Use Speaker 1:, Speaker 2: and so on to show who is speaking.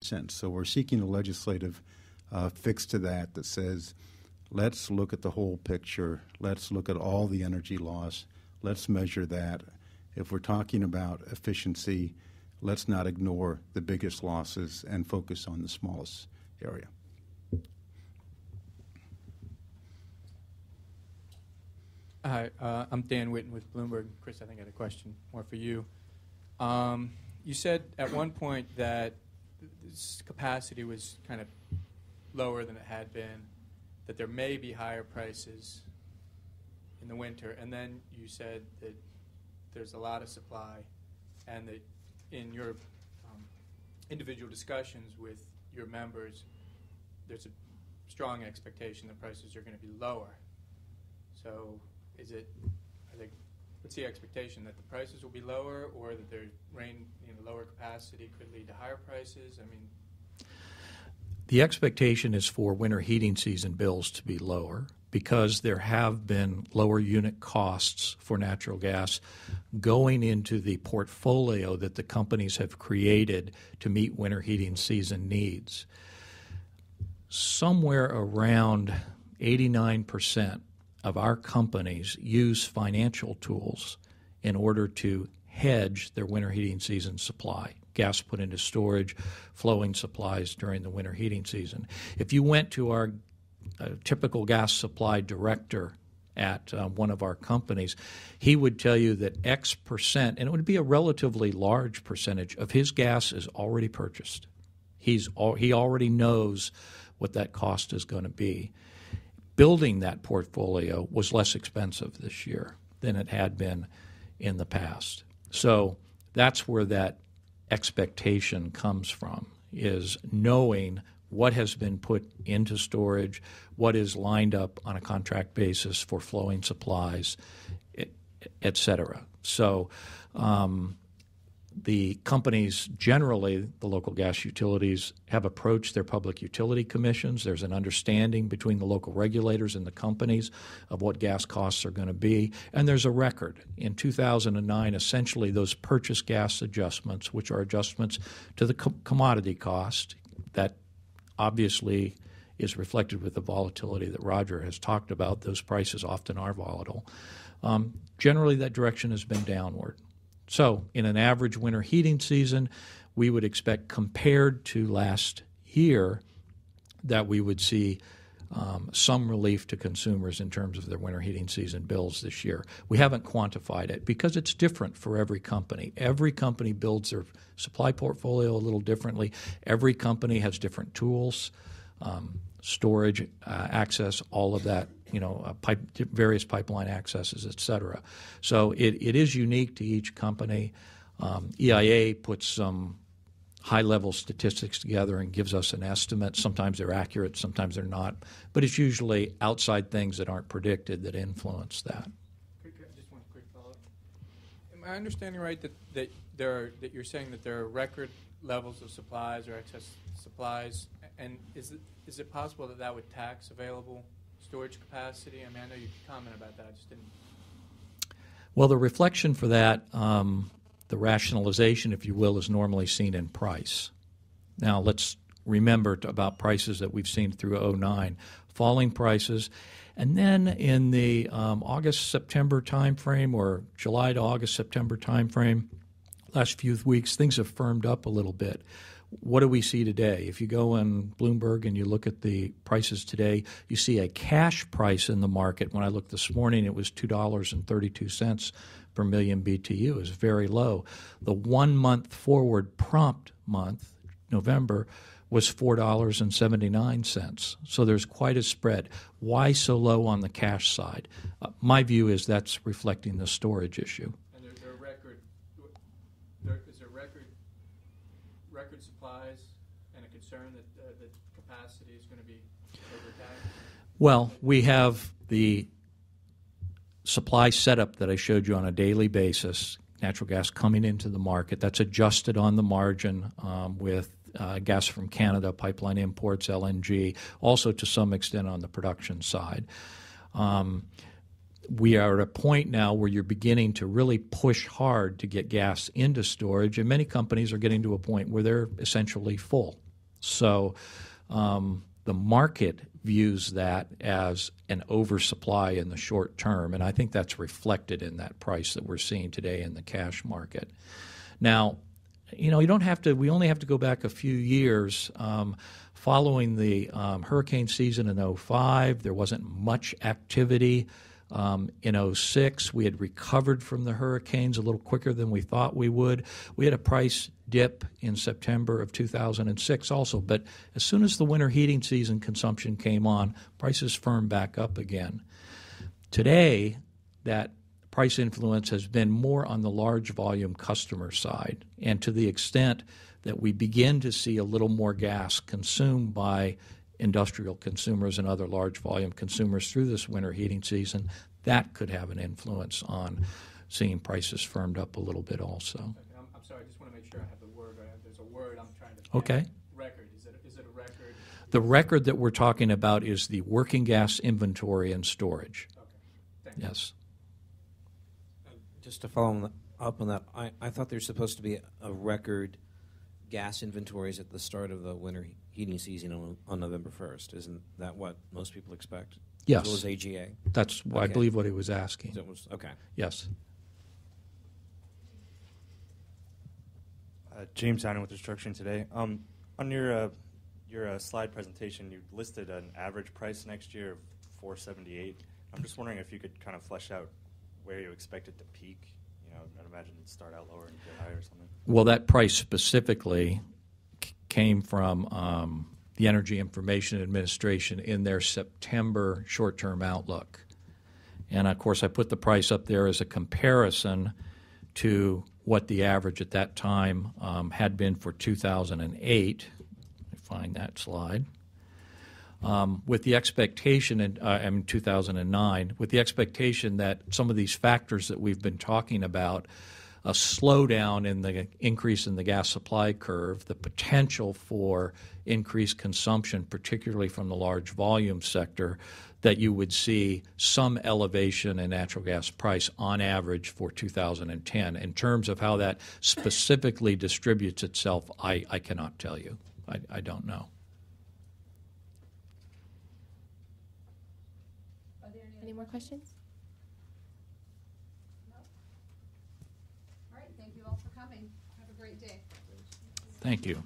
Speaker 1: sense. So we're seeking a legislative fix to that says, let's look at the whole picture. Let's look at all the energy loss. Let's measure that. If we're talking about efficiency, let's not ignore the biggest losses and focus on the smallest area.
Speaker 2: Hi, I'm Dan Witten with Bloomberg. Chris, I think I had a question more for you. You said at one point that this capacity was kind of lower than it had been, that there may be higher prices in the winter, and then you said that there's a lot of supply and that in your individual discussions with your members, there's a strong expectation that prices are going to be lower. So what's the expectation, that the prices will be lower, or that their lower capacity could lead to higher prices? I mean,
Speaker 3: the expectation is for winter heating season bills to be lower because there have been lower unit costs for natural gas going into the portfolio that the companies have created to meet winter heating season needs. Somewhere around 89% of our companies use financial tools in order to hedge their winter heating season supply. Gas put into storage, flowing supplies during the winter heating season. If you went to our typical gas supply director at one of our companies, he would tell you that X percent, and it would be a relatively large percentage, of his gas is already purchased. He already knows what that cost is going to be. Building that portfolio was less expensive this year than it had been in the past. So that's where that expectation comes from, is knowing what has been put into storage, what is lined up on a contract basis for flowing supplies, et cetera. So the companies, generally the local gas utilities, have approached their public utility commissions. There's an understanding between the local regulators and the companies of what gas costs are going to be, and there's a record. In 2009, essentially those purchase gas adjustments, which are adjustments to the commodity cost, that obviously is reflected with the volatility that Roger has talked about. Those prices often are volatile. Generally, that direction has been downward. So in an average winter heating season, we would expect, compared to last year, that we would see some relief to consumers in terms of their winter heating season bills this year. We haven't quantified it because it's different for every company. Every company builds their supply portfolio a little differently. Every company has different tools, storage, access, all of that, various pipeline accesses, et cetera. So it is unique to each company. EIA puts some high-level statistics together and gives us an estimate. Sometimes they're accurate, sometimes they're not. But it's usually outside things that aren't predicted that influence that.
Speaker 2: Just one quick follow-up. Am I understanding right that you're saying that there are record levels of supplies or excess supplies? And is it possible that would tax available storage capacity? I mean, I know you could comment about that. I just didn't.
Speaker 3: Well, the reflection for that, the rationalization, if you will, is normally seen in price. Now, let's remember about prices that we've seen through 2009, falling prices. And then in the August-September timeframe, or July to August-September timeframe, last few weeks, things have firmed up a little bit. What do we see today? If you go on Bloomberg and you look at the prices today, you see a cash price in the market. When I looked this morning, it was $2.32 per million BTU. It was very low. The 1 month forward prompt month, November, was $4.79. So there's quite a spread. Why so low on the cash side? My view is that's reflecting the storage issue.
Speaker 2: And is there record supplies and a concern that the capacity is going to be overtaxed?
Speaker 3: Well, we have the supply setup that I showed you on a daily basis, natural gas coming into the market. That's adjusted on the margin with gas from Canada, pipeline imports, LNG, also to some extent on the production side. We are at a point now where you're beginning to really push hard to get gas into storage, and many companies are getting to a point where they're essentially full. So the market views that as an oversupply in the short term, and I think that's reflected in that price that we're seeing today in the cash market. Now, you don't have to. We only have to go back a few years. Following the hurricane season in 2005, there wasn't much activity. In 2006, we had recovered from the hurricanes a little quicker than we thought we would. We had a price dip in September of 2006 also, but as soon as the winter heating season consumption came on, prices firmed back up again. Today, that price influence has been more on the large volume customer side, and to the extent that we begin to see a little more gas consumed by industrial consumers and other large volume consumers through this winter heating season, that could have an influence on seeing prices firmed up a little bit also.
Speaker 2: Okay, I'm sorry, I just want to make sure I have the word right. There's a word I'm trying to find.
Speaker 3: Okay.
Speaker 2: Record. Is it a record?
Speaker 3: The record that we're talking about is the working gas inventory and storage.
Speaker 2: Okay. Thank you.
Speaker 3: Yes.
Speaker 4: Just to follow up on that, I thought there's supposed to be a record gas inventories at the start of the winter heating season on November 1st. Isn't that what most people expect?
Speaker 3: Yes.
Speaker 4: As well as AGA?
Speaker 3: That's, I believe, what he was asking.
Speaker 4: So it was, okay.
Speaker 3: Yes.
Speaker 5: James Hannon with Destruction Today. On your slide presentation, you listed an average price next year of $478. I'm just wondering if you could kind of flesh out where you expect it to peak. I'd imagine it'd start out lower and get higher or something.
Speaker 3: Well, that price specifically came from the Energy Information Administration in their September short-term outlook. And, of course, I put the price up there as a comparison to what the average at that time had been for 2008. Let me find that slide. With the expectation, in 2009, with the expectation that some of these factors that we've been talking about, a slowdown in the increase in the gas supply curve, the potential for increased consumption, particularly from the large volume sector, that you would see some elevation in natural gas price on average for 2010. In terms of how that specifically distributes itself, I cannot tell you. I don't know.
Speaker 6: Any more questions? No? All right, thank you all for coming. Have a great day.
Speaker 3: Thank you.